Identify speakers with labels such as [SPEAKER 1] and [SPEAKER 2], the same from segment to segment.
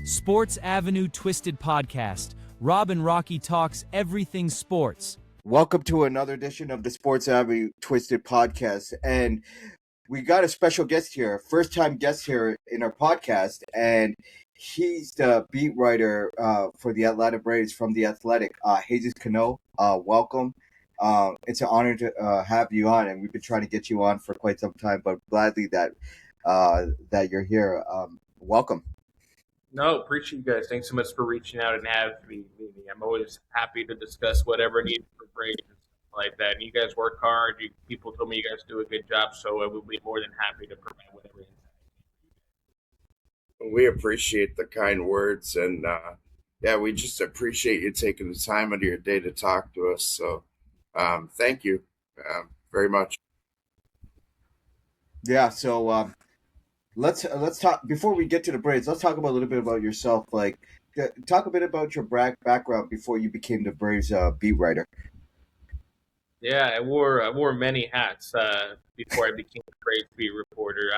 [SPEAKER 1] Sports Avenue Twisted Podcast. Rob and Rocky talks everything sports.
[SPEAKER 2] Welcome to another edition of the Sports Avenue Twisted Podcast. And we got a special guest here, first-time guest here in our podcast. And he's the beat writer for the Atlanta Braves from The Athletic, Jesus Cano. Welcome. It's an honor to have you on, and we've been trying to get you on for quite some time, but gladly that you're here. Welcome.
[SPEAKER 3] No, appreciate you guys. Thanks so much for reaching out and having me. I'm always happy to discuss whatever needs for Braves and stuff like that. And you guys work hard. People told me you guys do a good job, so I will be more than happy to provide whatever insight.
[SPEAKER 4] We appreciate the kind words, and we just appreciate you taking the time out of your day to talk to us. So, thank you very much.
[SPEAKER 2] Yeah. So. Let's talk before we get to the Braves. Let's talk about a little bit about yourself. Like, talk a bit about your background before you became the Braves beat writer.
[SPEAKER 3] Yeah, I wore many hats before I became a Braves beat reporter.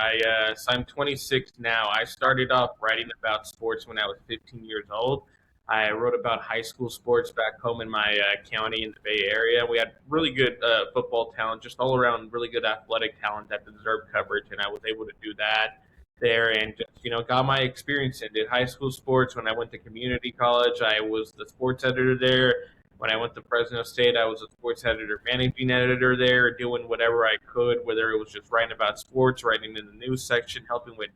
[SPEAKER 3] So I'm 26 now. I started off writing about sports when I was 15 years old. I wrote about high school sports back home in my county in the Bay Area. We had really good football talent, just all around really good athletic talent that deserved coverage, and I was able to do that there and just, got my experience and did high school sports. When I went to community college, I was the sports editor there. When I went to Fresno State, I was a sports editor, managing editor there, doing whatever I could, whether it was just writing about sports, writing in the news section, helping with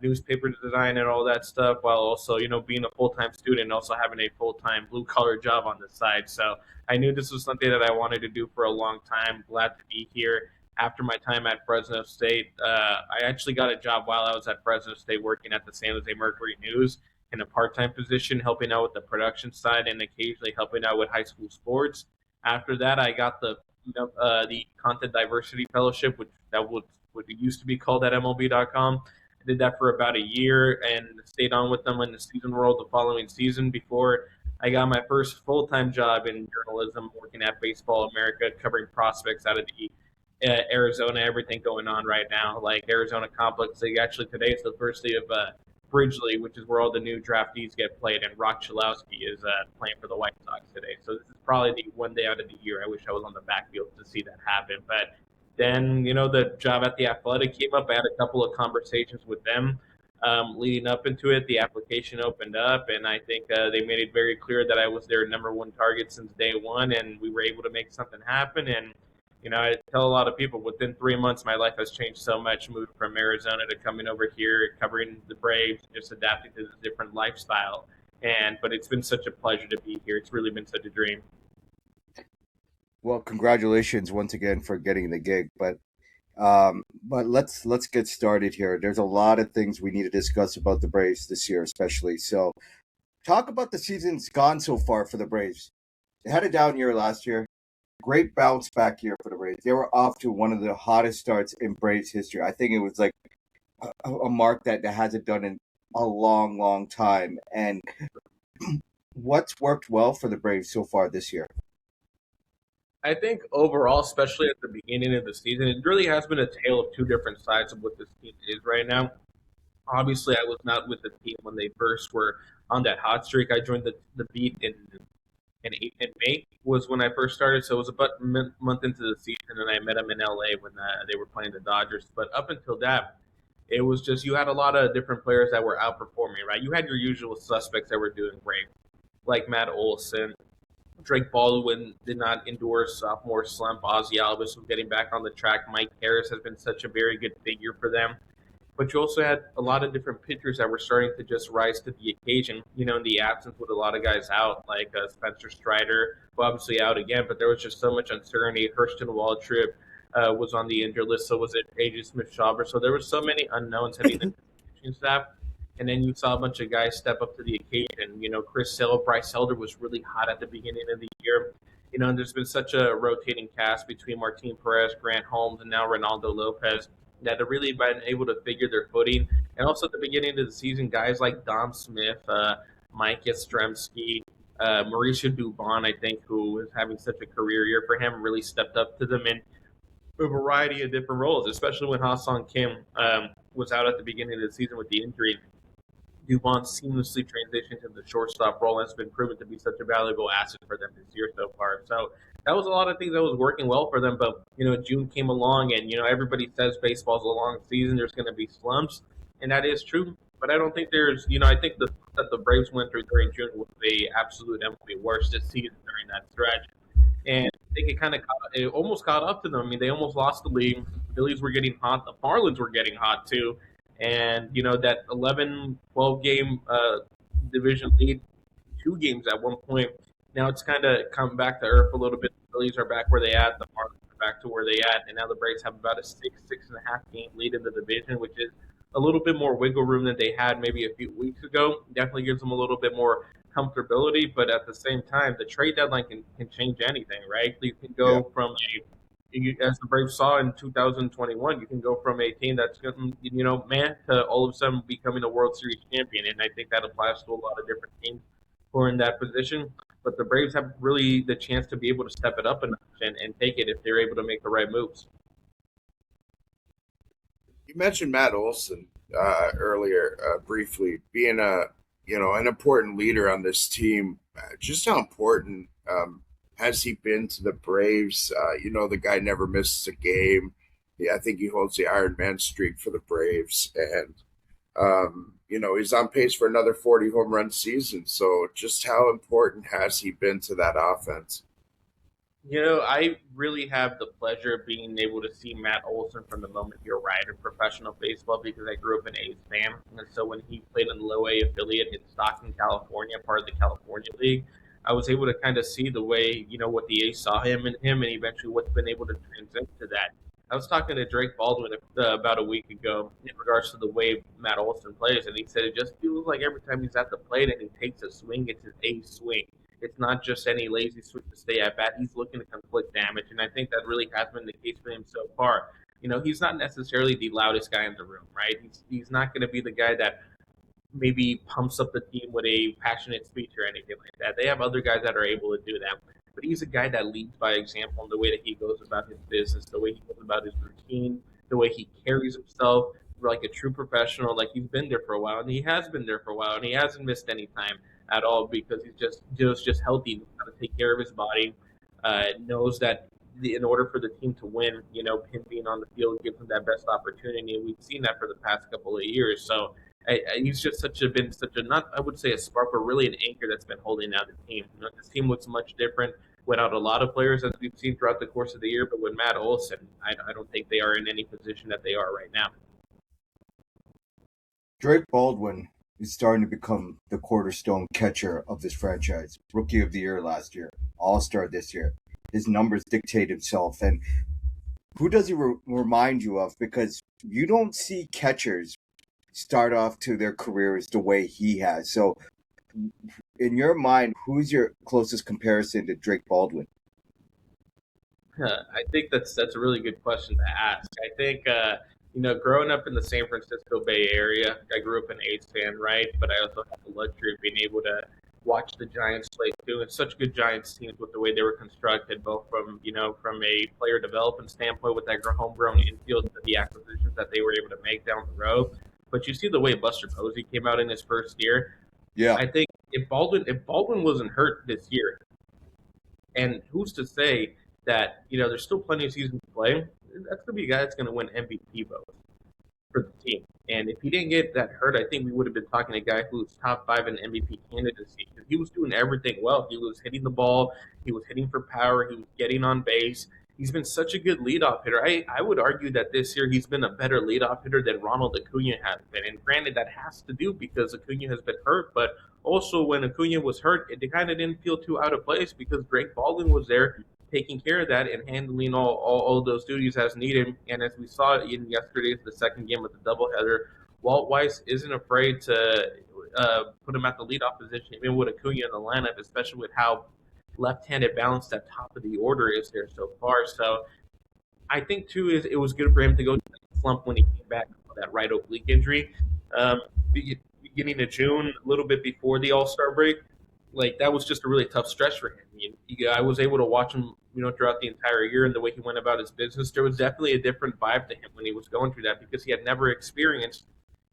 [SPEAKER 3] newspaper design and all that stuff, while also, being a full-time student and also having a full-time blue-collar job on the side. So I knew this was something that I wanted to do for a long time. Glad to be here. After my time at Fresno State, I actually got a job while I was at Fresno State working at the San Jose Mercury News in a part-time position, helping out with the production side and occasionally helping out with high school sports. After that, I got the Content Diversity Fellowship, which used to be called at MLB.com. I did that for about a year and stayed on with them in the season world the following season before I got my first full-time job in journalism, working at Baseball America, covering prospects out of the Arizona, everything going on right now, like Arizona Complex League. Actually, today is the first day of Bridge League, which is where all the new draftees get played, and Rock Chalowski is playing for the White Sox today. So this is probably the one day out of the year I wish I was on the backfield to see that happen. But then, the job at The Athletic came up. I had a couple of conversations with them leading up into it. The application opened up, and I think they made it very clear that I was their number one target since day one, and we were able to make something happen. And I tell a lot of people within 3 months, my life has changed so much, moving from Arizona to coming over here, covering the Braves, just adapting to this different lifestyle. But it's been such a pleasure to be here. It's really been such a dream.
[SPEAKER 2] Well, congratulations once again for getting the gig. But let's get started here. There's a lot of things we need to discuss about the Braves this year, especially. So talk about the season's gone so far for the Braves. They had a down year last year. Great bounce back year for the Braves. They were off to one of the hottest starts in Braves history. I think it was like a mark that hasn't done in a long, long time. And what's worked well for the Braves so far this year?
[SPEAKER 3] I think overall, especially at the beginning of the season, it really has been a tale of two different sides of what this team is right now. Obviously, I was not with the team when they first were on that hot streak. I joined the beat in May was when I first started, so it was about a month into the season, and I met them in LA when they were playing the Dodgers. But up until that, it was just you had a lot of different players that were outperforming, right? You had your usual suspects that were doing great, like Matt Olson. Drake Baldwin did not endure a sophomore slump. Ozzie Alvis was getting back on the track. Mike Harris has been such a very good figure for them. But you also had a lot of different pitchers that were starting to just rise to the occasion, in the absence with a lot of guys out, like Spencer Strider, who obviously out again, but there was just so much uncertainty. Hurston Waltrip was on the injured list, so was it AJ Smith-Shawver. So there were so many unknowns heading into the pitching staff. And then you saw a bunch of guys step up to the occasion. Chris Sale, Bryce Elder was really hot at the beginning of the year. And there's been such a rotating cast between Martin Perez, Grant Holmes, and now Ronaldo Lopez that have really been able to figure their footing. And also at the beginning of the season, guys like Dom Smith, Mike Yastrzemski, Mauricio Dubon, I think, who is having such a career year for him, really stepped up to them in a variety of different roles, especially when Ha-Seong Kim was out at the beginning of the season with the injury. Dubon seamlessly transitioned to the shortstop role and has been proven to be such a valuable asset for them this year so far. So that was a lot of things that was working well for them. But June came along, and everybody says baseball's a long season. There's going to be slumps, and that is true. But I don't think there's, I think that the Braves went through during June was the absolute MLB worst this season during that stretch, and I think it almost caught up to them. I mean, they almost lost the league. The Phillies were getting hot. The Marlins were getting hot too. And, that 11-12 game division lead, 2 games at one point. Now it's kind of come back to earth a little bit. The Phillies are back where they at. The Marlins are back to where they at. And now the Braves have about a 6.5 game lead in the division, which is a little bit more wiggle room than they had maybe a few weeks ago. Definitely gives them a little bit more comfortability, but at the same time, the trade deadline can change anything, right? You can go from as the Braves saw in 2021, you can go from a team that's man to all of a sudden becoming a World Series champion, and I think that applies to a lot of different teams who are in that position. But the Braves have really the chance to be able to step it up a notch and take it if they're able to make the right moves.
[SPEAKER 4] You mentioned Matt Olson earlier briefly, being an important leader on this team. Just how important has he been to the Braves? The guy never misses a game. Yeah, I think he holds the Iron Man streak for the Braves, and he's on pace for another 40 home run season. So, just how important has he been to that offense?
[SPEAKER 3] I really have the pleasure of being able to see Matt Olson from the moment he arrived in professional baseball because I grew up an A's fan. And so when he played in the low A affiliate in Stockton, California, part of the California League, I was able to kind of see the way, what the A's saw him and eventually what's been able to transcend to that. I was talking to Drake Baldwin about a week ago in regards to the way Matt Olson plays, and he said it just feels like every time he's at the plate and he takes a swing, it's an A's swing. It's not just any lazy swing to stay at bat. He's looking to conflict damage, and I think that really has been the case for him so far. He's not necessarily the loudest guy in the room, right? He's not going to be the guy that maybe pumps up the team with a passionate speech or anything like that. They have other guys that are able to do that. But he's a guy that leads by example in the way that he goes about his business, the way he goes about his routine, the way he carries himself like a true professional, like he's been there for a while, and he has been there for a while, and he hasn't missed any time at all because he's just healthy, knows how to take care of his body, knows that in order for the team to win, him being on the field gives him that best opportunity, and we've seen that for the past couple of years. So he's just been such a not I would say a spark, but really an anchor that's been holding down the team. This team looks much different without a lot of players as we've seen throughout the course of the year, but with Matt Olson, I don't think they are in any position that they are right now.
[SPEAKER 2] Drake Baldwin is starting to become the cornerstone catcher of this franchise. Rookie of the Year last year, All-Star this year. His numbers dictate himself. And who does he remind you of? Because you don't see catchers start off to their careers the way he has. So in your mind, who's your closest comparison to Drake Baldwin?
[SPEAKER 3] I think that's a really good question to ask. I think growing up in the San Francisco Bay Area, I grew up an A's fan, right? But I also had the luxury of being able to watch the Giants play too. And such good Giants teams with the way they were constructed, both from a player development standpoint with that homegrown infield to the acquisitions that they were able to make down the road. But you see the way Buster Posey came out in his first year.
[SPEAKER 2] Yeah,
[SPEAKER 3] I think if Baldwin wasn't hurt this year, and who's to say that there's still plenty of season to play, that's going to be a guy that's going to win MVP votes for the team. And if he didn't get that hurt, I think we would have been talking to a guy who's top 5 in MVP candidacy because he was doing everything well. He was hitting the ball, he was hitting for power, he was getting on base. He's been such a good leadoff hitter. I would argue that this year he's been a better leadoff hitter than Ronald Acuna has been. And granted, that has to do because Acuna has been hurt, but also when Acuna was hurt, it kind of didn't feel too out of place because Drake Baldwin was there taking care of that and handling all those duties as needed. And as we saw in yesterday's the second game of the doubleheader, Walt Weiss isn't afraid to put him at the leadoff position, even with Acuna in the lineup, especially with how left-handed balance that top of the order is there so far. So I think too is it was good for him to go to the slump when he came back from that right oblique injury, beginning of June, a little bit before the All-Star break. Like that was just a really tough stretch for him. I was able to watch him, throughout the entire year and the way he went about his business. There was definitely a different vibe to him when he was going through that because he had never experienced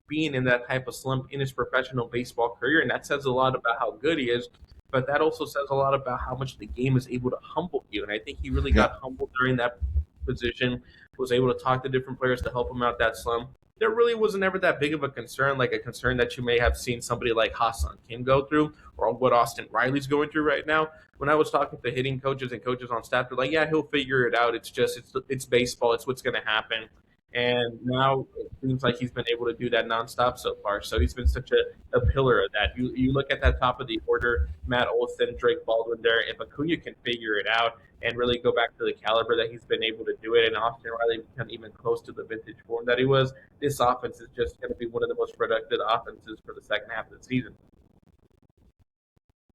[SPEAKER 3] being in that type of slump in his professional baseball career, and that says a lot about how good he is. But that also says a lot about how much the game is able to humble you, and I think he really
[SPEAKER 2] Yeah.
[SPEAKER 3] got humbled during that position. Was able to talk to different players to help him out that slump. There really wasn't ever that big of a concern, like a concern that you may have seen somebody like Hassan Kim go through, or what Austin Riley's going through right now. When I was talking to hitting coaches and coaches on staff, they're like, "Yeah, he'll figure it out. It's baseball. It's what's going to happen." And now it seems like he's been able to do that nonstop so far. So he's been such a pillar of that. You look at that top of the order, Matt Olson, Drake Baldwin there. If Acuna can figure it out and really go back to the caliber that he's been able to do it, and Austin Riley become even close to the vintage form that he was, this offense is just going to be one of the most productive offenses for the second half of the season.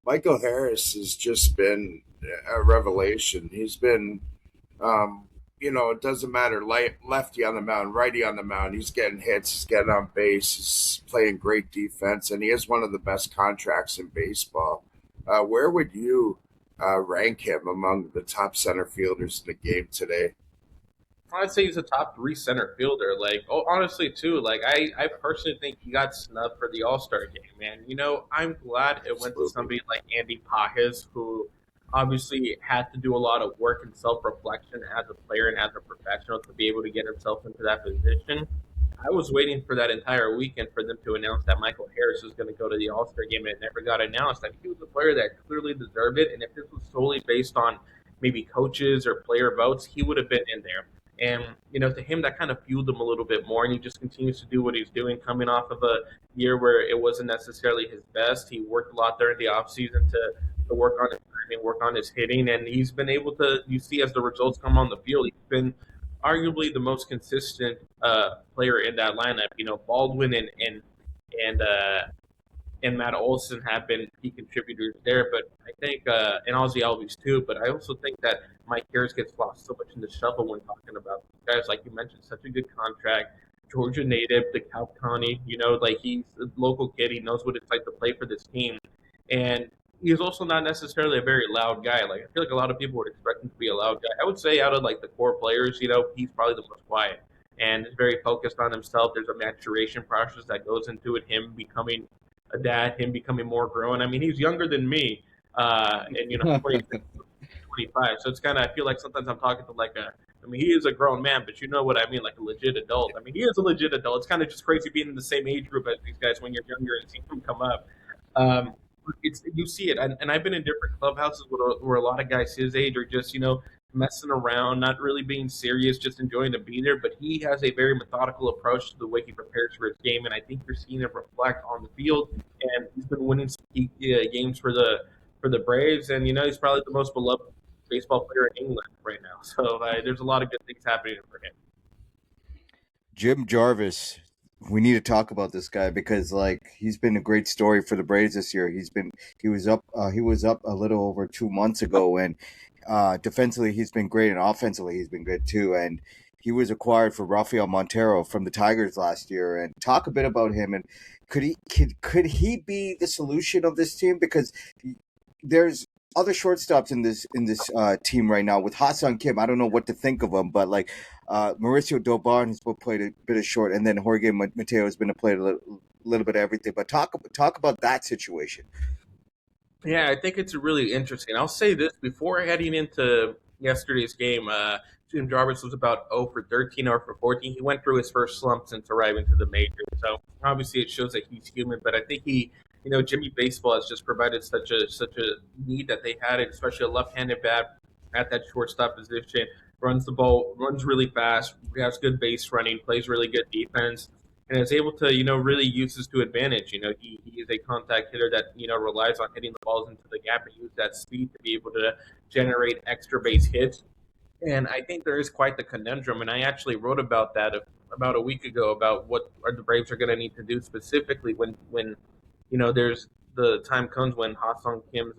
[SPEAKER 4] Michael Harris has just been a revelation. He's been, it doesn't matter, lefty on the mound, righty on the mound. He's getting hits, he's getting on base, he's playing great defense, and he has one of the best contracts in baseball. Where would you rank him among the top center fielders in the game today?
[SPEAKER 3] I'd say he's a top 3 center fielder. Like, honestly, too. Like, I personally think he got snubbed for the All Star game, man. I'm glad it went to somebody like Andy Pajes, who obviously had to do a lot of work and self reflection as a player and as a professional to be able to get himself into that position. I was waiting for that entire weekend for them to announce that Michael Harris was going to go to the All Star game, and it never got announced. I think he was a player that clearly deserved it, and if this was solely based on maybe coaches or player votes, he would have been in there. And, to him, that kind of fueled him a little bit more. And he just continues to do what he's doing, coming off of a year where it wasn't necessarily his best. He worked a lot during the offseason to work on his timing, work on his hitting. And he's been able to, you see, as the results come on the field, he's been arguably the most consistent player in that lineup. Baldwin and Matt Olson have been key contributors there, but I think, and Ozzy Albies too, but I also think that Mike Harris gets lost so much in the shuffle when talking about guys, like you mentioned, such a good contract, Georgia native, DeKalb County, like he's a local kid, he knows what it's like to play for this team, and he's also not necessarily a very loud guy. Like, I feel like a lot of people would expect him to be a loud guy. I would say out of like the core players, he's probably the most quiet and is very focused on himself. There's a maturation process that goes into it, him becoming a dad, him becoming more grown. I mean, he's younger than me, and 25. So it's kind of, I feel like sometimes I'm talking to he is a grown man, but you know what I mean, like a legit adult. I mean, he is a legit adult. It's kind of just crazy being in the same age group as these guys when you're younger and seeing them come up. You see it, and I've been in different clubhouses where a lot of guys his age are just messing around, not really being serious, just enjoying to be there. But he has a very methodical approach to the way he prepares for his game, and I think you're seeing it reflect on the field. And he's been winning some key games for the Braves, and he's probably the most beloved baseball player in England right now. So there's a lot of good things happening for him.
[SPEAKER 2] Jim Jarvis, we need to talk about this guy because he's been a great story for the Braves this year. He was up a little over 2 months ago, and defensively he's been great, and offensively he's been good too. And he was acquired for Rafael Montero from the Tigers last year. And talk a bit about him, and could he be the solution of this team? Because there's other shortstops in this team right now with Hassan Kim. I don't know what to think of him, but Mauricio Dobar has played a bit of short, and then Jorge Mateo has been played a little bit of everything. But talk about that situation.
[SPEAKER 3] Yeah, I think it's really interesting. I'll say this before heading into yesterday's game. Jim Jarvis was about 0 for 13, 0 for 14. He went through his first slump since arriving to the majors. So obviously it shows that he's human, but I think Jimmy Baseball has just provided such a need that they had, especially a left-handed bat at that shortstop position. Runs the ball, runs really fast, has good base running, plays really good defense, and is able to really use this to advantage. He is a contact hitter that relies on hitting the balls into the gap and use that speed to be able to generate extra base hits. And I think there is quite the conundrum, and I actually wrote about that about a week ago about what the Braves are going to need to do specifically when there's the time comes when Ha-Seong Kim's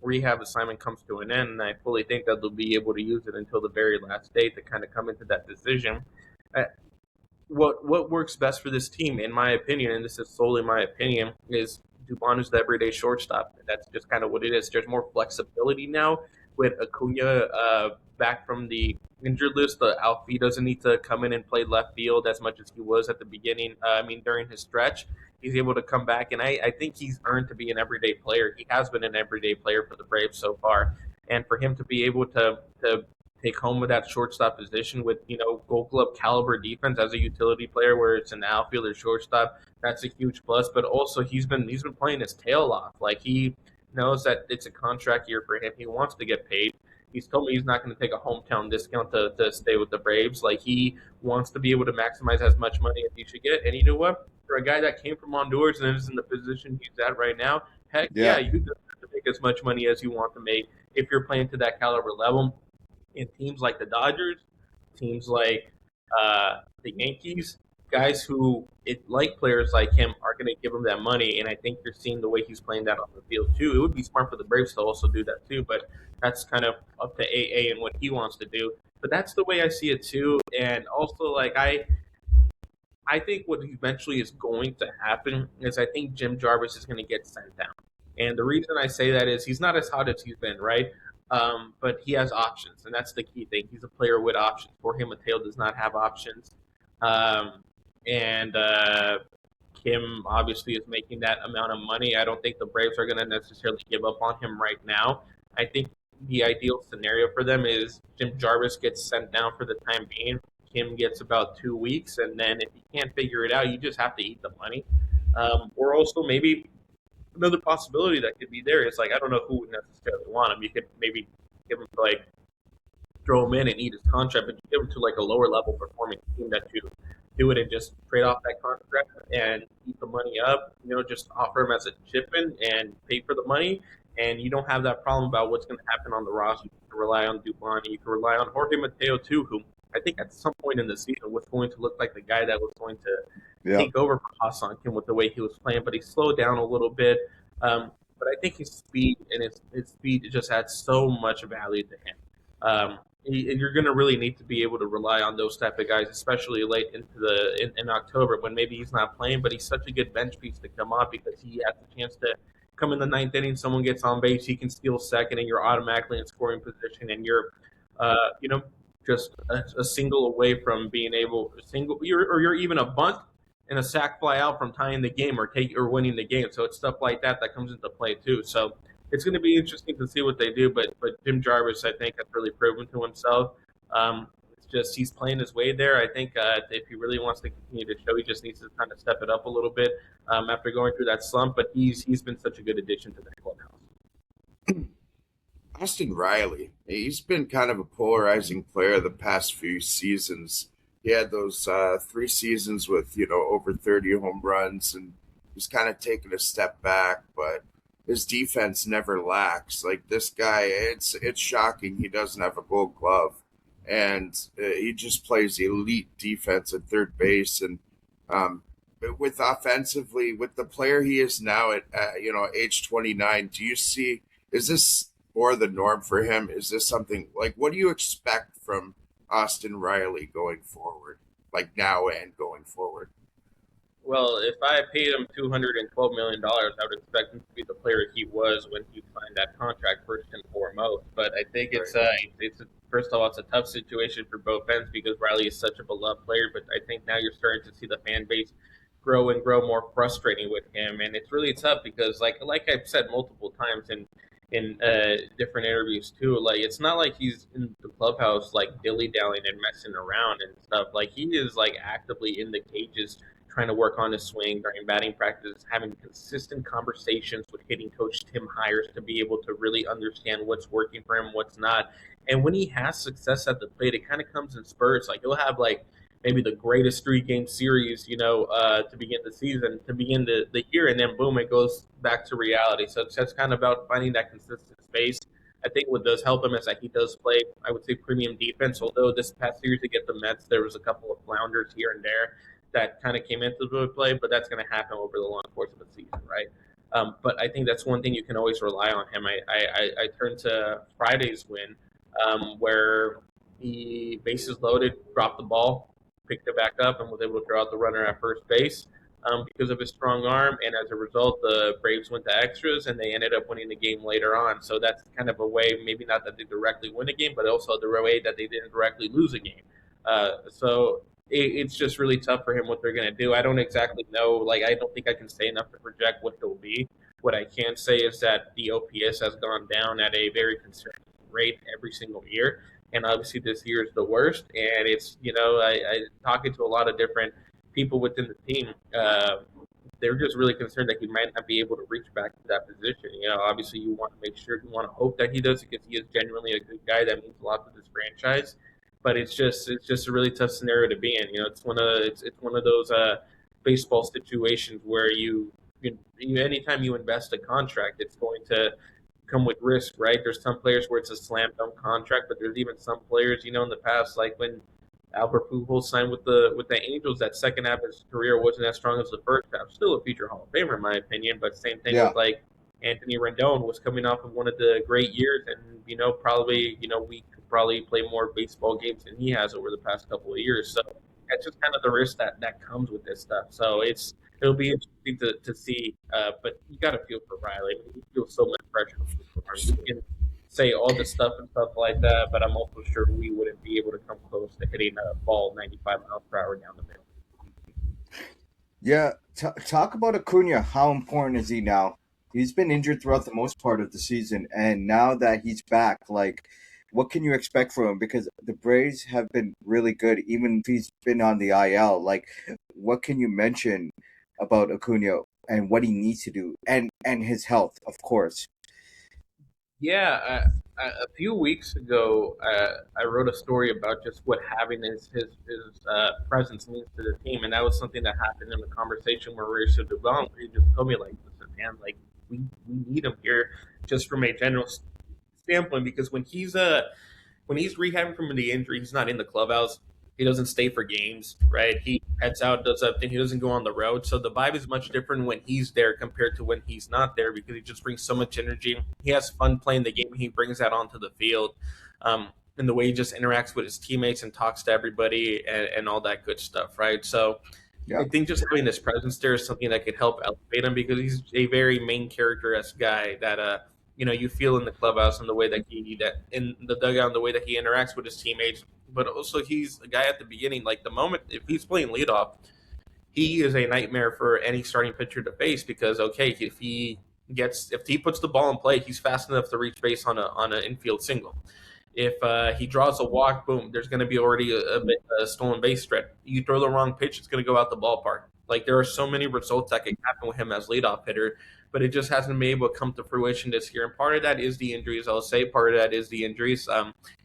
[SPEAKER 3] rehab assignment comes to an end, and I fully think that they'll be able to use it until the very last day to kind of come into that decision. What works best for this team, in my opinion, and this is solely my opinion, is Dubon is the everyday shortstop. That's just kind of what it is. There's more flexibility now with Acuna back from the injured list. Alfie doesn't need to come in and play left field as much as he was at the beginning. During his stretch, he's able to come back, and I think he's earned to be an everyday player. He has been an everyday player for the Braves so far, and for him to be able to take home with that shortstop position with Gold Glove caliber defense as a utility player, where it's an outfield or shortstop, that's a huge plus. But also he's been playing his tail off. Like, he knows that it's a contract year for him. He wants to get paid. He's told me he's not going to take a hometown discount to stay with the Braves. Like, he wants to be able to maximize as much money as he should get. And you know what? For a guy that came from Honduras and is in the position he's at right now, heck yeah, you deserve to make as much money as you want to make if you're playing to that caliber level. And teams like the Dodgers, teams like the Yankees, guys who like players like him are going to give him that money. And I think you're seeing the way he's playing that on the field too. It would be smart for the Braves to also do that too, but that's kind of up to AA and what he wants to do. But that's the way I see it too. And also, like, I think what eventually is going to happen is I think Jim Jarvis is going to get sent down. And the reason I say that is he's not as hot as he's been, right? But he has options, and that's the key thing. He's a player with options. Jorge Mateo does not have options. And Kim obviously is making that amount of money. I don't think the Braves are going to necessarily give up on him right now. I think the ideal scenario for them is Jim Jarvis gets sent down for the time being. Kim gets about 2 weeks, and then if you can't figure it out, you just have to eat the money. Or also maybe another possibility that could be there is, like, I don't know who would necessarily want him. You could maybe give him, like, throw him in and eat his contract, but you give him to, like, a lower level performing team that you do it and just trade off that contract and eat the money up. Just offer him as a chip-in and pay for the money, and you don't have that problem about what's going to happen on the roster. You can rely on Dubon. You can rely on Jorge Mateo too, who I think at some point in the season was going to look like the guy that was going to take over for Hassan Kim with the way he was playing, but he slowed down a little bit. But I think his speed and his speed just adds so much value to him. You're going to really need to be able to rely on those type of guys, especially late into in October when maybe he's not playing, but he's such a good bench piece to come off because he has the chance to come in the ninth inning, someone gets on base, he can steal second, and you're automatically in scoring position, and you're, just a single away from being able you're even a bunt and a sack fly out from tying the game or winning the game. So it's stuff like that comes into play too. So it's going to be interesting to see what they do. But Jim Jarvis, I think, has really proven to himself. It's just he's playing his way there. I think if he really wants to continue to show, he just needs to kind of step it up a little bit after going through that slump. But he's been such a good addition to that clubhouse.
[SPEAKER 4] Austin Riley, he's been kind of a polarizing player the past few seasons. He had those 3 seasons with, over 30 home runs, and he's kind of taken a step back, but his defense never lacks. Like, this guy, it's shocking he doesn't have a Gold Glove, and he just plays elite defense at third base. And with offensively, with the player he is now at age 29, is this or the norm for him? Is this something like, what do you expect from Austin Riley going forward, like now and going forward?
[SPEAKER 3] Well, if I paid him $212 million, I would expect him to be the player he was when he signed that contract first and foremost. But I think first of all, it's a tough situation for both ends because Riley is such a beloved player. But I think now you're starting to see the fan base grow and grow more frustrating with him, and it's really tough because, like I've said multiple times in different interviews too, like, it's not like he's in the clubhouse like dilly-dallying and messing around and stuff. Like, he is like actively in the cages trying to work on his swing during batting practice, having consistent conversations with hitting coach Tim Hires to be able to really understand what's working for him, what's not. And when he has success at the plate, it kind of comes in spurts. Like, he'll have like maybe the greatest 3-game series, to begin the season, to begin the year, and then boom, it goes back to reality. So it's just kind of about finding that consistent space. I think what does help him is that he does play, I would say, premium defense, although this past series against the Mets, there was a couple of flounders here and there that kind of came into the play, but that's going to happen over the long course of the season, right? But I think that's one thing you can always rely on him. I turned to Friday's win, where he bases loaded, dropped the ball, picked it back up, and was able to throw out the runner at first base. because of his strong arm, and as a result, the Braves went to extras, and they ended up winning the game later on. So that's kind of a way, maybe not that they directly win a game, but also the way that they didn't directly lose a game. It's just really tough for him what they're going to do. I don't exactly know. Like, I don't think I can say enough to project what he'll be. What I can say is that the OPS has gone down at a very concerning rate every single year. And obviously, this year is the worst. And it's, I talking to a lot of different people within the team. They're just really concerned that he might not be able to reach back to that position. Obviously, you want to make sure, you want to hope that he does because he is genuinely a good guy that means a lot to this franchise. But it's just a really tough scenario to be in. It's one of those baseball situations where anytime you invest a contract, it's going to come with risk, right? There's some players where it's a slam dunk contract, but there's even some players, in the past, like when Albert Pujols signed with the Angels, that second half of his career wasn't as strong as the first half. Still a future Hall of Famer, in my opinion, but same thing with like Anthony Rendon was coming off of one of the great years, and probably we could probably play more baseball games than he has over the past couple of years. So that's just kind of the risk that comes with this stuff. So it'll be interesting to see, but you got to feel for Riley. He feels so much pressure. You can say all this stuff and stuff like that, but I'm also sure we wouldn't be able to come close to hitting a ball 95 miles per hour down the middle.
[SPEAKER 2] Yeah, talk about Acuna. How important is he now? He's been injured throughout the most part of the season, and now that he's back, like, what can you expect from him? Because the Braves have been really good, even if he's been on the IL. Like, what can you mention about Acuna and what he needs to do, and his health, of course?
[SPEAKER 3] Yeah, a few weeks ago, I wrote a story about just what having his presence means to the team, and that was something that happened in the conversation where we were so developed. Where he just told me, like, listen, man, like we need him here just from a general standpoint, because when he's rehabbing from the injury, he's not in the clubhouse. He doesn't stay for games, right? He heads out, does something. He doesn't go on the road. So the vibe is much different when he's there compared to when he's not there, because he just brings so much energy. He has fun playing the game. He brings that onto the field. And the way he just interacts with his teammates and talks to everybody and all that good stuff, right? So I think just having this presence there is something that could help elevate him, because he's a very main character-esque guy that you feel in the clubhouse and the way that in the dugout and the way that he interacts with his teammates. But also, he's a guy at the beginning, like the moment if he's playing leadoff, he is a nightmare for any starting pitcher to face, because if he puts the ball in play, he's fast enough to reach base on an infield single. If he draws a walk, boom, there's going to be already a stolen base threat. You throw the wrong pitch, it's going to go out the ballpark. Like, there are so many results that can happen with him as leadoff hitter, but it just hasn't been able to come to fruition this year. And part of that is the injuries, I'll say. Part of that is the injuries.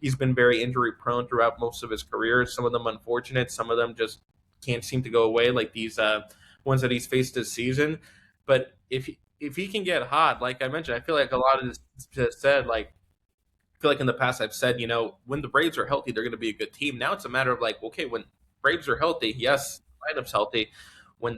[SPEAKER 3] He's been very injury prone throughout most of his career. Some of them unfortunate. Some of them just can't seem to go away, like these ones that he's faced this season. But if he can get hot, like I mentioned, I feel like a lot of this just said, like, I feel like in the past I've said, when the Braves are healthy, they're going to be a good team. Now it's a matter of like, okay, when Braves are healthy, yes, lineup's healthy. When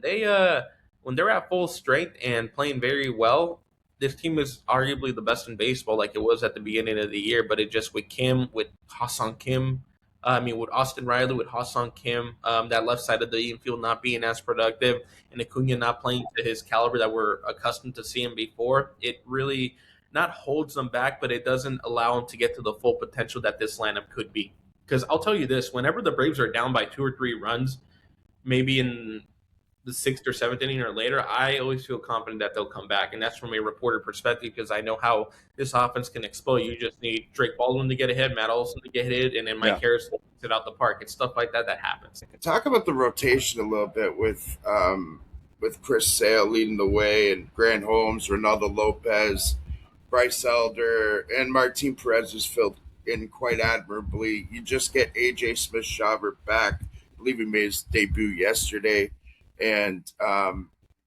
[SPEAKER 3] they're at full strength and playing very well, this team is arguably the best in baseball, like it was at the beginning of the year. But it just with Ha-Seong Kim, with Austin Riley, with Ha-Seong Kim, that left side of the infield not being as productive, and Acuna not playing to his caliber that we're accustomed to seeing before, it really not holds them back, but it doesn't allow them to get to the full potential that this lineup could be. Because I'll tell you this, whenever the Braves are down by 2 or 3 runs, maybe in the 6th or 7th inning or later, I always feel confident that they'll come back. And that's from a reporter perspective, because I know how this offense can explode. You just need Drake Baldwin to get a hit, Matt Olson to get hit, and then Mike Harris to sit out the park. It's stuff like that happens.
[SPEAKER 4] Talk about the rotation a little bit with Chris Sale leading the way, and Grant Holmes, Ronaldo Lopez, Bryce Elder, and Martin Perez has filled in quite admirably. You just get A.J. Smith-Shawver back. I believe he made his debut yesterday. And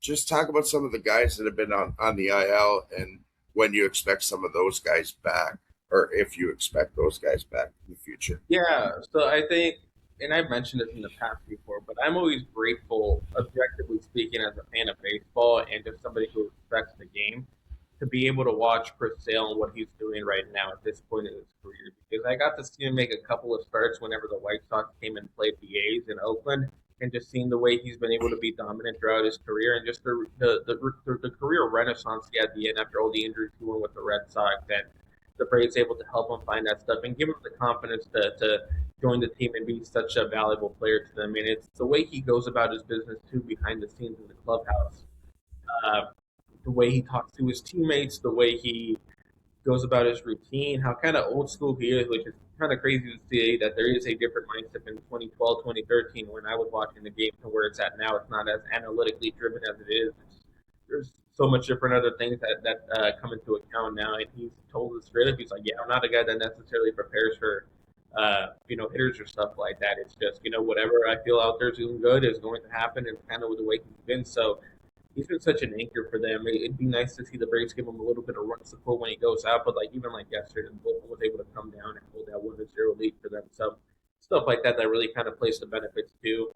[SPEAKER 4] just talk about some of the guys that have been on the IL and when you expect some of those guys back, or if you expect those guys back in the future.
[SPEAKER 3] Yeah, so I think, and I've mentioned this in the past before, but I'm always grateful, objectively speaking, as a fan of baseball and just somebody who respects the game, to be able to watch Chris Sale and what he's doing right now at this point in his career. Because I got to see him make a couple of starts whenever the White Sox came and played the A's in Oakland, and just seeing the way he's been able to be dominant throughout his career, and just the career renaissance he had at the end after all the injuries he went with the Red Sox, and the Braves able to help him find that stuff and give him the confidence to join the team and be such a valuable player to them. And it's the way he goes about his business too, behind the scenes in the clubhouse. Uh, the way he talks to his teammates, the way he goes about his routine, how kind of old school he is, which is kind of crazy to see that there is a different mindset in 2012, 2013 when I was watching the game to where it's at now. It's not as analytically driven as it is. There's so much different other things that come into account now, and he's told us straight up. He's like, "Yeah, I'm not a guy that necessarily prepares for, hitters or stuff like that. It's just, whatever I feel out there is doing good is going to happen, and kind of with the way he's been." So he's been such an anchor for them. It'd be nice to see the Braves give him a little bit of run support when he goes out, but even like yesterday, the bullpen was able to come down and hold that 1-0 lead for them. So stuff like that really kind of plays the benefits too.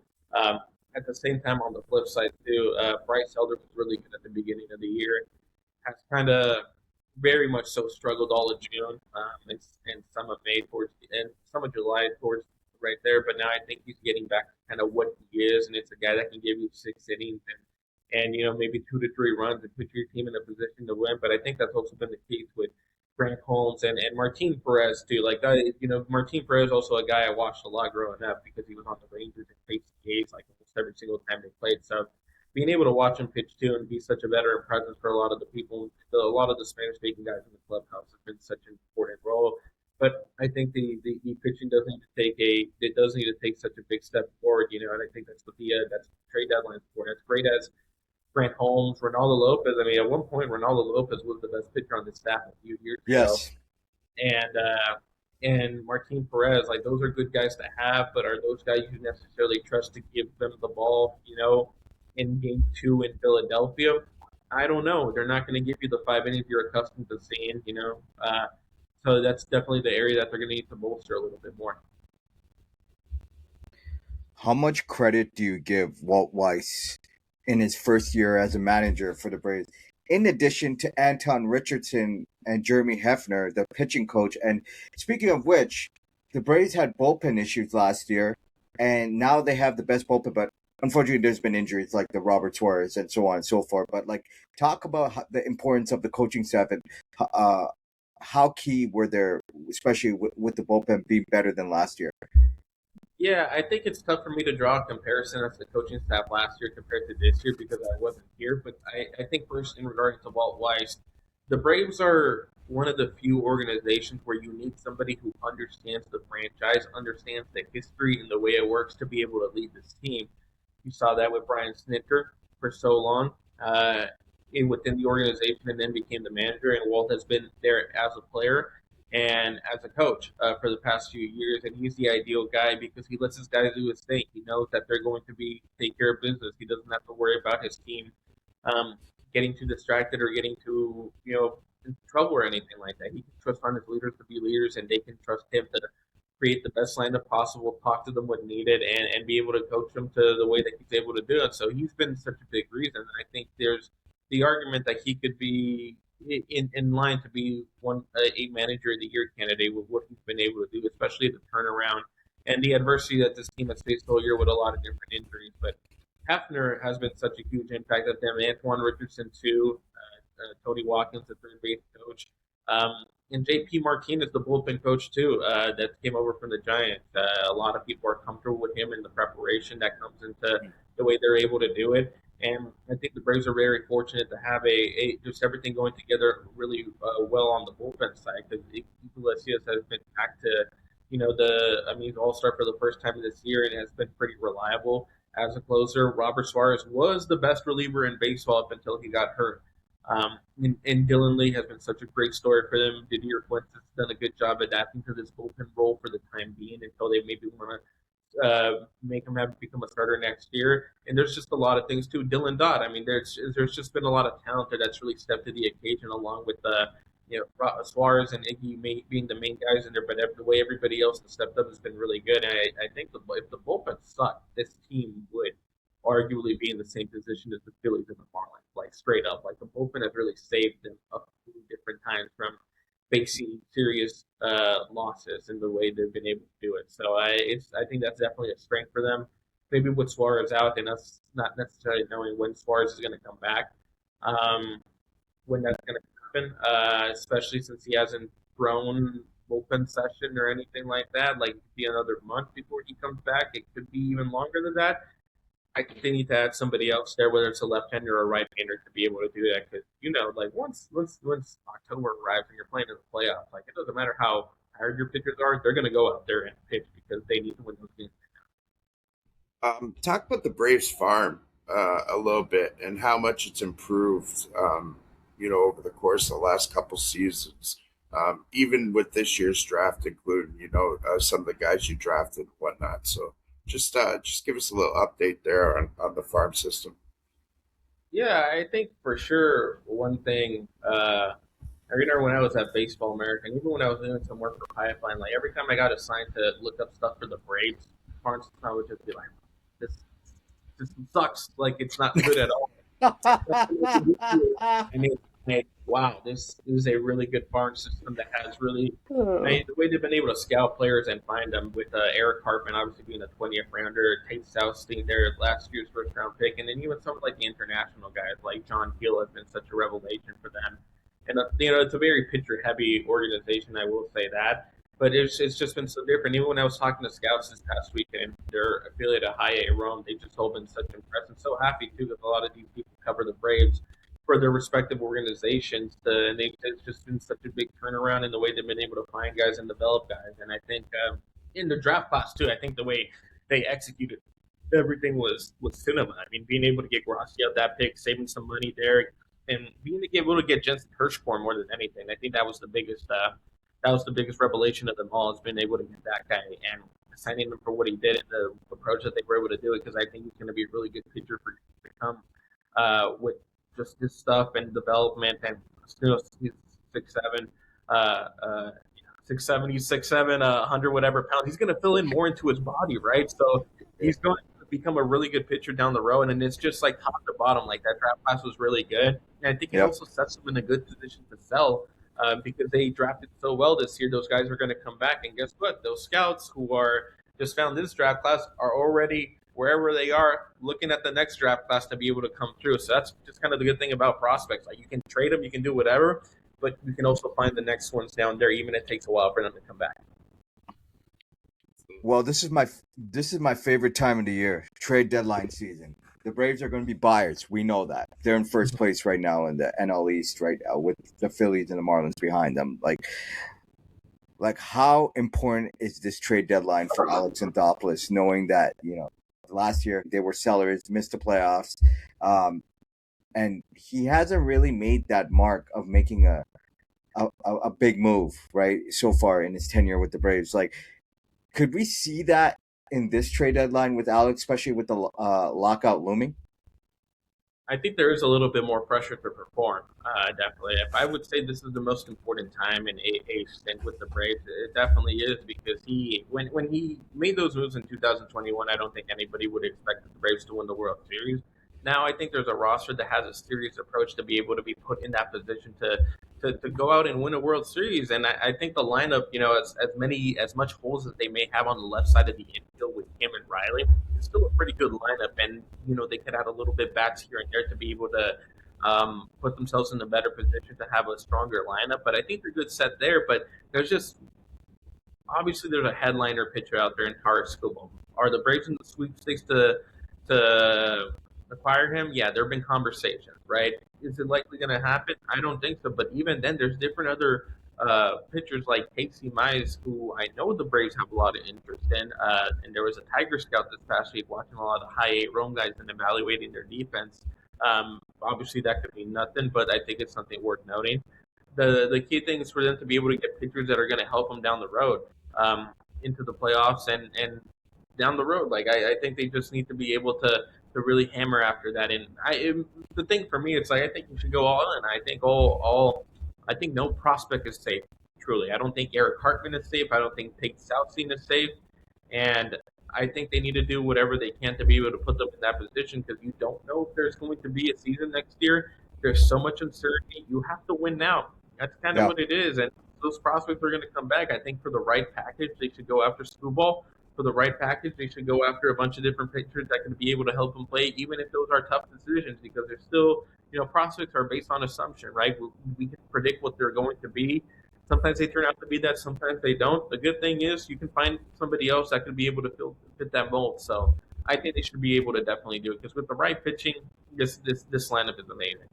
[SPEAKER 3] At the same time, on the flip side too, Bryce Elder was really good at the beginning of the year. Has kind of very much so struggled all of June and some of May and some of July towards right there. But now I think he's getting back to kind of what he is, and it's a guy that can give you 6 innings and maybe 2 to 3 runs and put your team in a position to win. But I think that's also been the case with Grant Holmes and Martin Perez too. Martin Perez also a guy I watched a lot growing up because he was on the Rangers and faced the A's like almost every single time they played. So being able to watch him pitch too and be such a veteran presence for a lot of the people, a lot of the Spanish-speaking guys in the clubhouse have been such an important role. But I think the pitching does need to take such a big step forward, and I think that's what that's trade deadline for. As great as Grant Holmes, Ronaldo Lopez. I mean, at one point, Ronaldo Lopez was the best pitcher on the staff a few years ago.
[SPEAKER 2] Yes.
[SPEAKER 3] And Martin Perez, those are good guys to have, but are those guys you necessarily trust to give them the ball, in Game 2 in Philadelphia? I don't know. They're not going to give you the 5 innings you're accustomed to seeing, So that's definitely the area that they're going to need to bolster a little bit more.
[SPEAKER 2] How much credit do you give Walt Weiss in his first year as a manager for the Braves, in addition to Anton Richardson and Jeremy Hefner, the pitching coach? And speaking of which, the Braves had bullpen issues last year, and now they have the best bullpen, but unfortunately there's been injuries like the Robert Suarez and so on and so forth. But talk about the importance of the coaching staff and how key were there, especially with the bullpen being better than last year?
[SPEAKER 3] Yeah, I think it's tough for me to draw a comparison of the coaching staff last year compared to this year because I wasn't here. But I think first, in regarding to Walt Weiss, the Braves are one of the few organizations where you need somebody who understands the franchise, understands the history and the way it works to be able to lead this team. You saw that with Brian Snitker for so long within the organization, and then became the manager. And Walt has been there as a player and as a coach for the past few years, and he's the ideal guy because he lets his guys do his thing. He knows that they're going to take care of business. He doesn't have to worry about his team getting too distracted or getting too in trouble or anything like that. He can trust on his leaders to be leaders, and they can trust him to create the best lineup possible, talk to them when needed, and be able to coach them to the way that he's able to do it. So he's been such a big reason. I think there's the argument that he could be in line to be a manager of the year candidate with what he's been able to do, especially the turnaround and the adversity that this team has faced all year with a lot of different injuries. But Hefner has been such a huge impact on them. Antoine Richardson too, Tony Watkins, the third base coach, and JP Martinez, the bullpen coach too, that came over from the Giants. A lot of people are comfortable with him in the preparation that comes into the way they're able to do it. And I think the Braves are very fortunate to have just everything going together really well on the bullpen side, because Iglesias has been back to, he's all-star for the first time this year and has been pretty reliable as a closer. Robert Suarez was the best reliever in baseball up until he got hurt. And Dylan Lee has been such a great story for them. Didier Fuentes has done a good job adapting to this bullpen role for the time being until they maybe want to make him become a starter next year. And there's just a lot of things too. Dylan Dodd. I mean, there's just been a lot of talent there that's really stepped to the occasion, along with Suarez and Iggy being the main guys in there. But the way everybody else has stepped up has been really good. And I think if the bullpen sucked, this team would arguably be in the same position as the Phillies and the Marlins, straight up. The bullpen has really saved them a few different times from facing serious losses in the way they've been able to do it. So I think that's definitely a strength for them. maybe with Suarez out and us not necessarily knowing when Suarez is going to come back, when that's going to happen, especially since he hasn't thrown bullpen session or anything like that. Like, be another month before he comes back. It could be even longer than that. I think they need to add somebody else there, whether it's a left-hander or a right-hander, to be able to do that. Because like once October arrives and you're playing in the playoffs, like it doesn't matter how tired your pitchers are, they're going to go out there and pitch because they need to win those games.
[SPEAKER 4] Talk about the Braves farm a little bit and how much it's improved, over the course of the last couple seasons. Even with this year's draft included, some of the guys you drafted and whatnot. So just give us a little update there on the farm system.
[SPEAKER 3] Yeah, I think for sure one thing. I remember when I was at Baseball America, and even when I was doing some work for Pipeline, like every time I got assigned to look up stuff for the Braves, farm system, I would just be like, "This sucks. Like it's not good at all." I mean, wow, this is a really good farm system that has really the way they've been able to scout players and find them with Eric Hartman obviously being a 20th rounder, Tate Southstein there last year's first round pick, and then even some of like the international guys like John Keel has been such a revelation for them. And it's a very pitcher heavy organization, I will say that. But it's just been so different. Even when I was talking to scouts this past weekend, they're affiliated at High A Rome. They've just all been such impressed. I'm so happy too that a lot of these people cover the Braves for their respective organizations. It's just been such a big turnaround in the way they've been able to find guys and develop guys. And I think in the draft class too, I think the way they executed everything was cinema. I mean, being able to get Grossi out that pick, saving some money there, and being able to get Jensen Hirschhorn more than anything. I think that was the biggest. That was the biggest revelation of them all, has been able to get that guy and signing him for what he did and the approach that they were able to do it, because I think he's going to be a really good pitcher for to come with just his stuff and development. And he's 6'7", 6'7", he's 6'7", 100 whatever pounds. He's going to fill in more into his body, right? So he's going to become a really good pitcher down the road. And it's just like top to bottom, like that draft class was really good. And I think it also sets them in a good position to sell. Because they drafted so well this year, those guys are going to come back. And guess what? Those scouts who are just found this draft class are already wherever they are looking at the next draft class to be able to come through. So that's just kind of the good thing about prospects. Like you can trade them, you can do whatever, but you can also find the next ones down there, even if it takes a while for them to come back.
[SPEAKER 2] Well, this is my favorite time of the year, trade deadline season. The Braves are going to be buyers. We know that. They're in first place right now in the NL East right now with the Phillies and the Marlins behind them. Like how important is this trade deadline for Alex Anthopoulos, knowing that, last year they were sellers, missed the playoffs, and he hasn't really made that mark of making a big move, right, so far in his tenure with the Braves. Like, could we see that in this trade deadline with Alex, especially with the lockout looming?
[SPEAKER 3] I think there is a little bit more pressure to perform, definitely. If I would say this is the most important time in a stint with the Braves, it definitely is, because when he made those moves in 2021, I don't think anybody would expect the Braves to win the World Series. Now I think there's a roster that has a serious approach to be able to be put in that position to go out and win a World Series. And I think the lineup, as much holes as they may have on the left side of the infield with him and Riley, it's still a pretty good lineup. And, they could add a little bit bats here and there to be able to put themselves in a better position to have a stronger lineup. But I think they're good set there. But there's a headliner pitcher out there in Tarik Skubal. Are the Braves in the sweepstakes to acquire him? Yeah, there have been conversations, right? Is it likely going to happen? I don't think so. But even then, there's different other pitchers like Casey Mize, who I know the Braves have a lot of interest in. And there was a Tiger scout this past week watching a lot of High A Rome guys and evaluating their defense. Obviously, that could mean nothing, but I think it's something worth noting. The key thing is for them to be able to get pitchers that are going to help them down the road into the playoffs and down the road. Like I think they just need to be able to really hammer after that. And the thing for me, it's like I think you should go all in. I think I think no prospect is safe. Truly, I don't think Eric Hartman is safe. I don't think Tate Southstein is safe. And I think they need to do whatever they can to be able to put them in that position, because you don't know if there's going to be a season next year. There's so much uncertainty. You have to win now. That's kind of what it is. And those prospects are going to come back. I think for the right package, they should go after Skubal. for the right package, they should go after a bunch of different pitchers that can be able to help them play, even if those are tough decisions, because they're still, prospects are based on assumption, right? We can predict what they're going to be. Sometimes they turn out to be that, sometimes they don't. The good thing is you can find somebody else that could be able to fit that mold. So I think they should be able to definitely do it because with the right pitching, this lineup is amazing.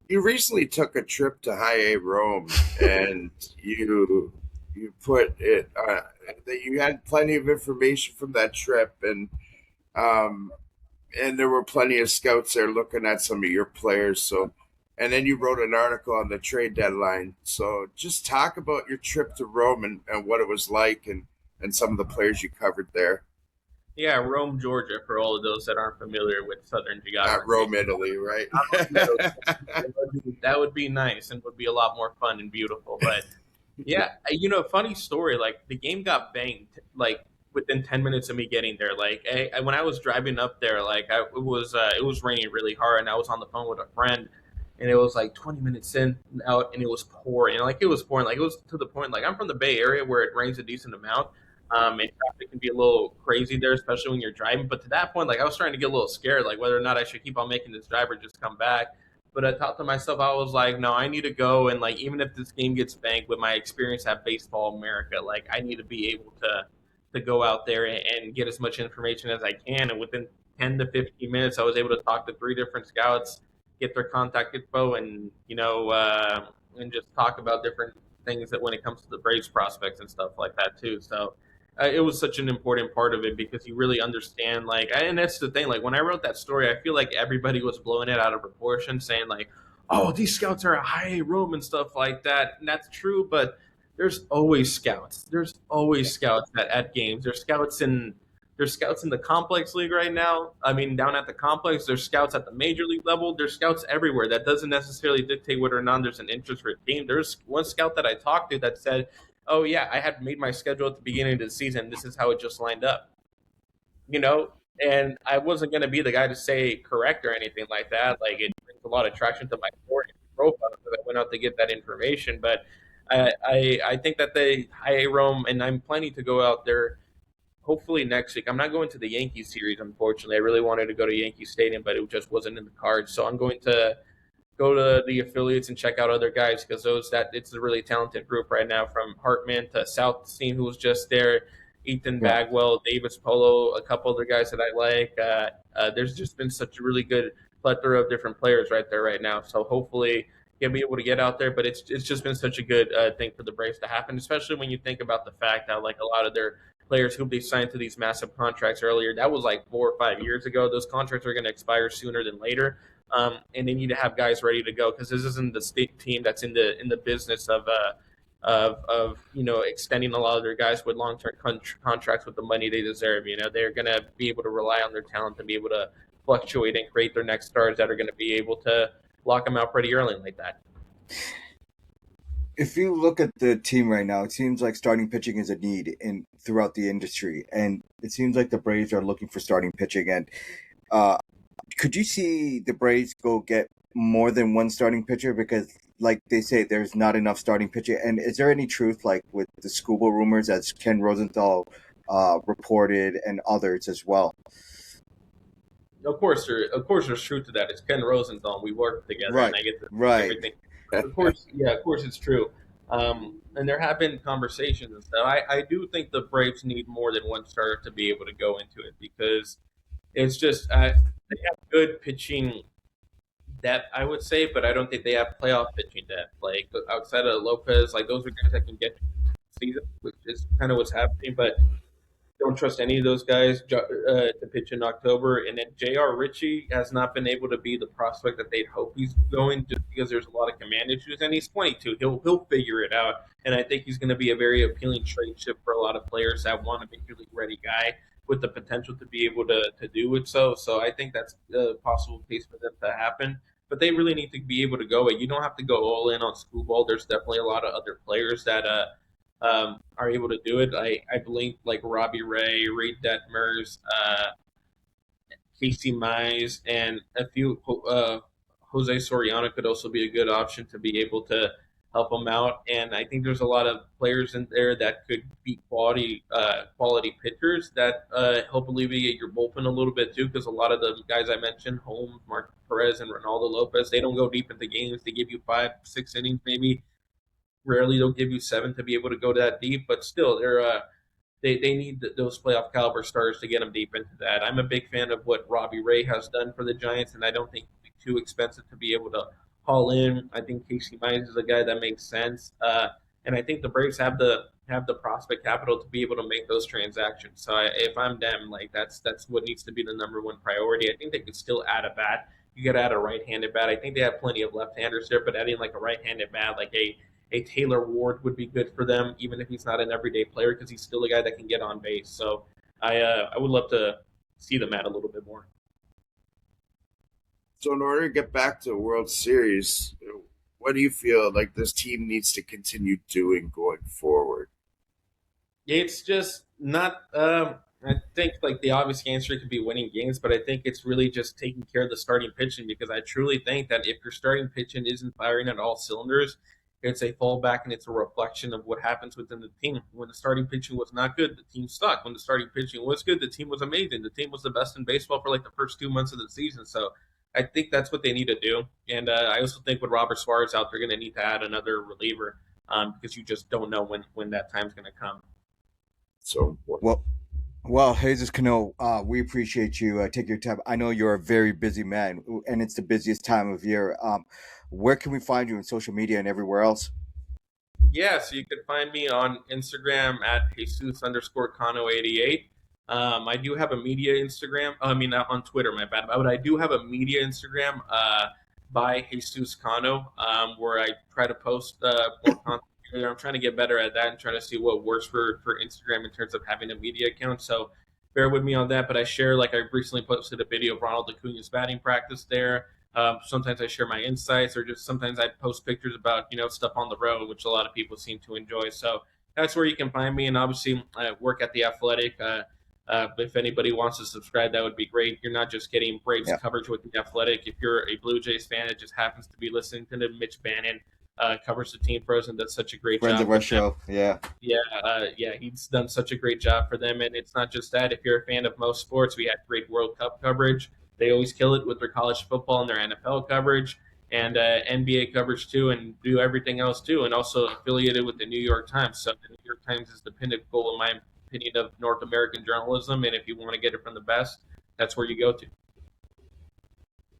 [SPEAKER 4] You recently took a trip to High A Rome, and you put it that you had plenty of information from that trip, um, and there were plenty of scouts there looking at some of your players. So, and then you wrote an article on the trade deadline. So, just talk about your trip to Rome and what it was like, and some of the players you covered there.
[SPEAKER 3] Yeah, Rome, Georgia, for all of those that aren't familiar with Southern geography.
[SPEAKER 4] Not Rome, Italy, right?
[SPEAKER 3] That would be nice and would be a lot more fun and beautiful. But yeah, funny story. Like the game got banged like within 10 minutes of me getting there. Like when I was driving up there, it was raining really hard, and I was on the phone with a friend, and it was like 20 minutes in out, and it was pouring. Like it was pouring. Like it was to the point. Like I'm from the Bay Area where it rains a decent amount. And traffic can be a little crazy there, especially when you're driving. But to that point, like I was starting to get a little scared, like whether or not I should keep on making this drive or just come back. But I thought to myself, I was like, no, I need to go. And like, even if this game gets banked with my experience at Baseball America, like I need to be able to go out there and get as much information as I can. And within 10 to 15 minutes, I was able to talk to 3 different scouts, get their contact info, and and just talk about different things that when it comes to the Braves prospects and stuff like that too. So it was such an important part of it because you really understand, like, and that's the thing. Like when I wrote that story, I feel like everybody was blowing it out of proportion, saying like, "Oh, these scouts are a high room and stuff like that." And that's true, but there's always scouts. There's always scouts at games. There's scouts in the complex league right now. I mean, down at the complex, there's scouts at the major league level. There's scouts everywhere. That doesn't necessarily dictate whether or not there's an interest for a team. There's one scout that I talked to that said, "Oh yeah, I had made my schedule at the beginning of the season. This is how it just lined up." And I wasn't going to be the guy to say correct or anything like that. Like it brings a lot of traction to my story and profile because I went out to get that information. But I think that I Rome, and I'm planning to go out there hopefully next week. I'm not going to the Yankees series, unfortunately. I really wanted to go to Yankee Stadium, but it just wasn't in the cards. So I'm going to go to the affiliates and check out other guys because it's a really talented group right now, from Hartman to Southstein, who was just there, Ethan Bagwell, Davis Polo, a couple other guys that I like. There's just been such a really good plethora of different players right there right now. So hopefully you'll be able to get out there. But it's just been such a good thing for the Braves to happen, especially when you think about the fact that like a lot of their players who they signed to these massive contracts earlier, that was like 4 or 5 years ago. Those contracts are going to expire sooner than later. And they need to have guys ready to go because this isn't the state team that's in the business of extending a lot of their guys with long-term contracts with the money they deserve. They're going to be able to rely on their talent and be able to fluctuate and create their next stars that are going to be able to lock them out pretty early like that.
[SPEAKER 2] If you look at the team right now, it seems like starting pitching is a need throughout the industry, and it seems like the Braves are looking for starting pitching. And could you see the Braves go get more than one starting pitcher? Because, like they say, there's not enough starting pitcher. And is there any truth, like with the Scuba rumors, as Ken Rosenthal reported, and others as well?
[SPEAKER 3] Of course, there's truth to that. It's Ken Rosenthal. We work together,
[SPEAKER 2] Right.
[SPEAKER 3] and I get to
[SPEAKER 2] Right.
[SPEAKER 3] everything. Of course it's true. And there have been conversations and stuff. I do think the Braves need more than one starter to be able to go into it because it's just they have good pitching depth, I would say, but I don't think they have playoff pitching depth. Like outside of Lopez, like those are guys that can get to the season, which is kind of what's happening. But don't trust any of those guys to pitch in October. And then J.R. Ritchie has not been able to be the prospect that they'd hope he's going, just because there's a lot of command issues. And he's 22. He'll figure it out. And I think he's going to be a very appealing trade chip for a lot of players that want a major league ready guy with the potential to be able to do it. So I think that's a possible case for them to happen. But they really need to be able to go. You don't have to go all in on Screwball. There's definitely a lot of other players that are able to do it. I believe like Robbie Ray, Reed Detmers, Casey Mize, and a few Jose Soriano could also be a good option to be able to help them out. And I think there's a lot of players in there that could be quality pitchers that help alleviate your bullpen a little bit too. Because a lot of the guys I mentioned, Holmes, Mark Perez, and Ronaldo Lopez, they don't go deep into games. They give you 5, 6 innings maybe. Rarely they'll give you 7 to be able to go that deep, but still they need those playoff caliber starters to get them deep into that. I'm a big fan of what Robbie Ray has done for the Giants, and I don't think it'd be too expensive to be able to haul in. I think Casey Mize is a guy that makes sense, and I think the Braves have the prospect capital to be able to make those transactions. So if I'm them, like that's what needs to be the number one priority. I think they could still add a bat. You got to add a right-handed bat. I think they have plenty of left-handers there, but adding like a right-handed bat, like a Taylor Ward would be good for them, even if he's not an everyday player, because he's still a guy that can get on base. So I would love to see them add a little bit more.
[SPEAKER 4] So in order to get back to the World Series, what do you feel like this team needs to continue doing going forward?
[SPEAKER 3] It's just not. I think like the obvious answer could be winning games, but I think it's really just taking care of the starting pitching, because I truly think that if your starting pitching isn't firing at all cylinders, it's a fallback and it's a reflection of what happens within the team. When the starting pitching was not good, the team stuck. When the starting pitching was good, the team was amazing. The team was the best in baseball for like the first 2 months of the season. So I think that's what they need to do. And I also think with Robert Suarez out, they're going to need to add another reliever, because you just don't know when that time's going to come.
[SPEAKER 4] So
[SPEAKER 2] Well, Jesus Cano, we appreciate you taking your time. I know you're a very busy man, and it's the busiest time of year. Where can we find you on social media and everywhere else?
[SPEAKER 3] Yeah, so you can find me on Instagram at Jesus_Cano88. I do have a media Instagram. I mean, not on Twitter, my bad. But I do have a media Instagram by Jesus Cano, where I try to post more content. I'm trying to get better at that and trying to see what works for Instagram in terms of having a media account. So bear with me on that. But I share, like I recently posted a video of Ronald Acuna's batting practice there. Sometimes I share my insights, or just sometimes I post pictures about stuff on the road, which a lot of people seem to enjoy. So that's where you can find me. And obviously, I work at The Athletic. If anybody wants to subscribe, that would be great. You're not just getting Braves coverage with The Athletic. If you're a Blue Jays fan that just happens to be listening to Mitch Bannon, covers the team for us and does such a great
[SPEAKER 2] Friends
[SPEAKER 3] job.
[SPEAKER 2] of our show, yeah,
[SPEAKER 3] he's done such a great job for them. And it's not just that. If you're a fan of most sports, we had great World Cup coverage. They always kill it with their college football and their NFL coverage, and NBA coverage too, and do everything else too, and also affiliated with the New York Times. So the New York Times is the pinnacle, in my opinion, of North American journalism. And if you want to get it from the best, that's where you go to.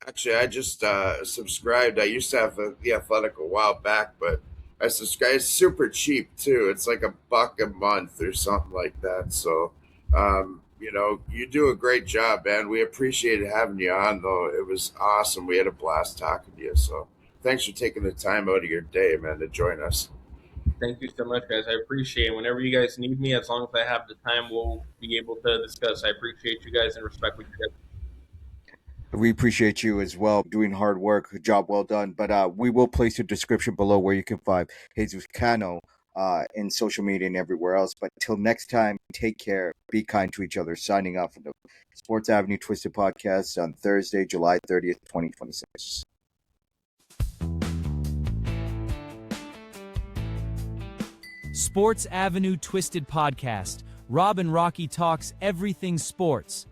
[SPEAKER 4] Actually, I just subscribed. I used to have The Athletic a while back, but I subscribed. It's super cheap too. It's like $1 a month or something like that. So, you do a great job, man. We appreciated having you on, though. It was awesome. We had a blast talking to you. So, thanks for taking the time out of your day, man, to join us.
[SPEAKER 3] Thank you so much, guys. I appreciate it. Whenever you guys need me, as long as I have the time, we'll be able to discuss. I appreciate you guys and respect what you guys.
[SPEAKER 2] We appreciate you as well, doing hard work, job well done. But we will place a description below where you can find Jesus Cano in social media and everywhere else. But till next time, take care, be kind to each other. Signing off from the Sports Avenue Twisted podcast on Thursday, July 30th, 2026.
[SPEAKER 1] Sports Avenue Twisted podcast. Rob and Rocky talks everything sports.